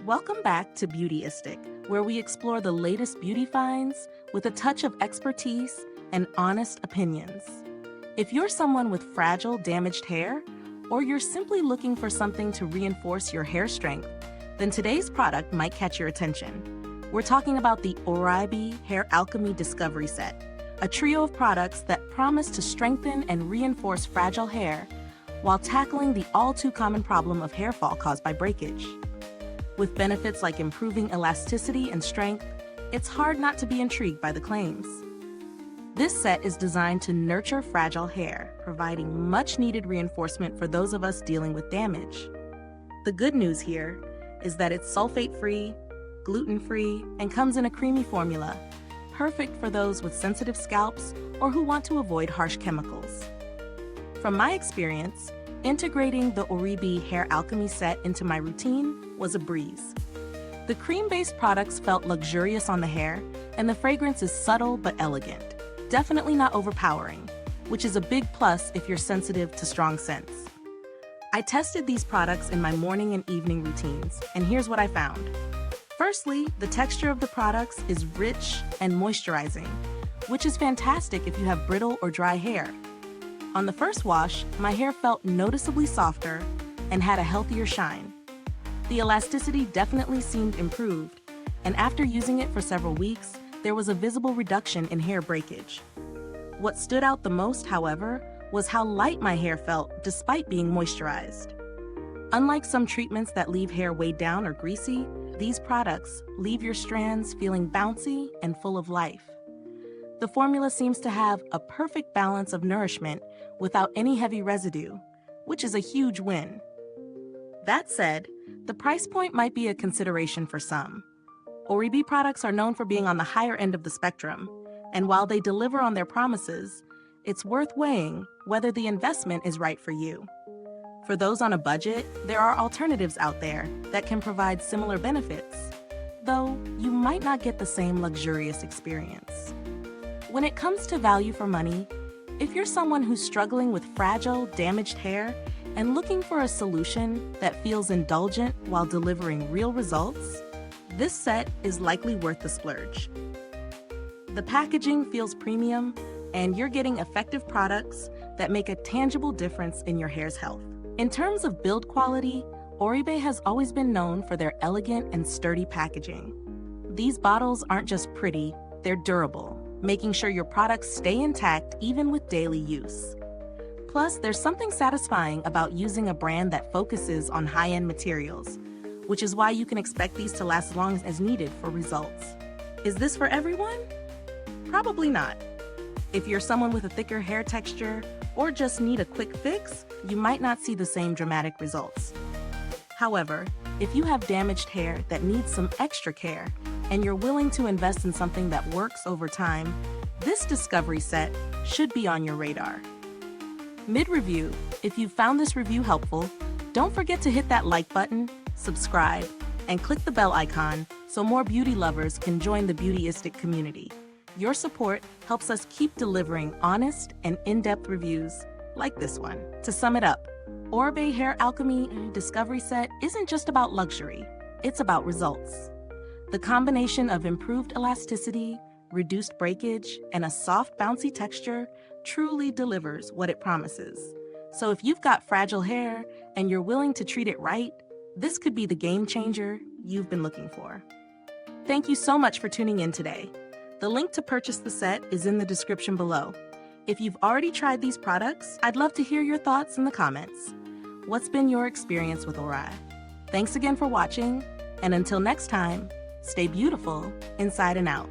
Welcome back to Beautyistic, where we explore the latest beauty finds with a touch of expertise and honest opinions. If you're someone with fragile, damaged hair, or you're simply looking for something to reinforce your hair strength, then today's product might catch your attention. We're talking about the ORIBE Hair Alchemy Discovery Set, a trio of products that promise to strengthen and reinforce fragile hair while tackling the all-too-common problem of hair fall caused by breakage. With benefits like improving elasticity and strength, it's hard not to be intrigued by the claims. This set is designed to nurture fragile hair, providing much-needed reinforcement for those of us dealing with damage. The good news here is that it's sulfate-free, gluten-free, and comes in a creamy formula, perfect for those with sensitive scalps or who want to avoid harsh chemicals. From my experience, integrating the ORIBE Hair Alchemy set into my routine was a breeze. The cream-based products felt luxurious on the hair, and the fragrance is subtle but elegant. Definitely not overpowering, which is a big plus if you're sensitive to strong scents. I tested these products in my morning and evening routines, and here's what I found. Firstly, the texture of the products is rich and moisturizing, which is fantastic if you have brittle or dry hair. On the first wash, my hair felt noticeably softer and had a healthier shine. The elasticity definitely seemed improved, and after using it for several weeks, there was a visible reduction in hair breakage. What stood out the most, however, was how light my hair felt despite being moisturized. Unlike some treatments that leave hair weighed down or greasy, these products leave your strands feeling bouncy and full of life. The formula seems to have a perfect balance of nourishment without any heavy residue, which is a huge win. That said, the price point might be a consideration for some. ORIBE products are known for being on the higher end of the spectrum, and while they deliver on their promises, it's worth weighing whether the investment is right for you. For those on a budget, there are alternatives out there that can provide similar benefits, though you might not get the same luxurious experience. When it comes to value for money, if you're someone who's struggling with fragile, damaged hair and looking for a solution that feels indulgent while delivering real results, this set is likely worth the splurge. The packaging feels premium, and you're getting effective products that make a tangible difference in your hair's health. In terms of build quality, ORIBE has always been known for their elegant and sturdy packaging. These bottles aren't just pretty, they're durable, making sure your products stay intact even with daily use. Plus, there's something satisfying about using a brand that focuses on high-end materials, which is why you can expect these to last as long as needed for results. Is this for everyone? Probably not. If you're someone with a thicker hair texture or just need a quick fix, you might not see the same dramatic results. However, if you have damaged hair that needs some extra care and you're willing to invest in something that works over time, this discovery set should be on your radar. Mid-review, if you found this review helpful, don't forget to hit that like button, subscribe, and click the bell icon so more beauty lovers can join the Beautyistic community. Your support helps us keep delivering honest and in-depth reviews like this one. To sum it up, ORIBE Hair Alchemy Discovery Set isn't just about luxury, it's about results. The combination of improved elasticity, reduced breakage, and a soft, bouncy texture truly delivers what it promises. So if you've got fragile hair and you're willing to treat it right, this could be the game changer you've been looking for. Thank you so much for tuning in today. The link to purchase the set is in the description below. If you've already tried these products, I'd love to hear your thoughts in the comments. What's been your experience with ORIBE? Thanks again for watching, and until next time, stay beautiful inside and out.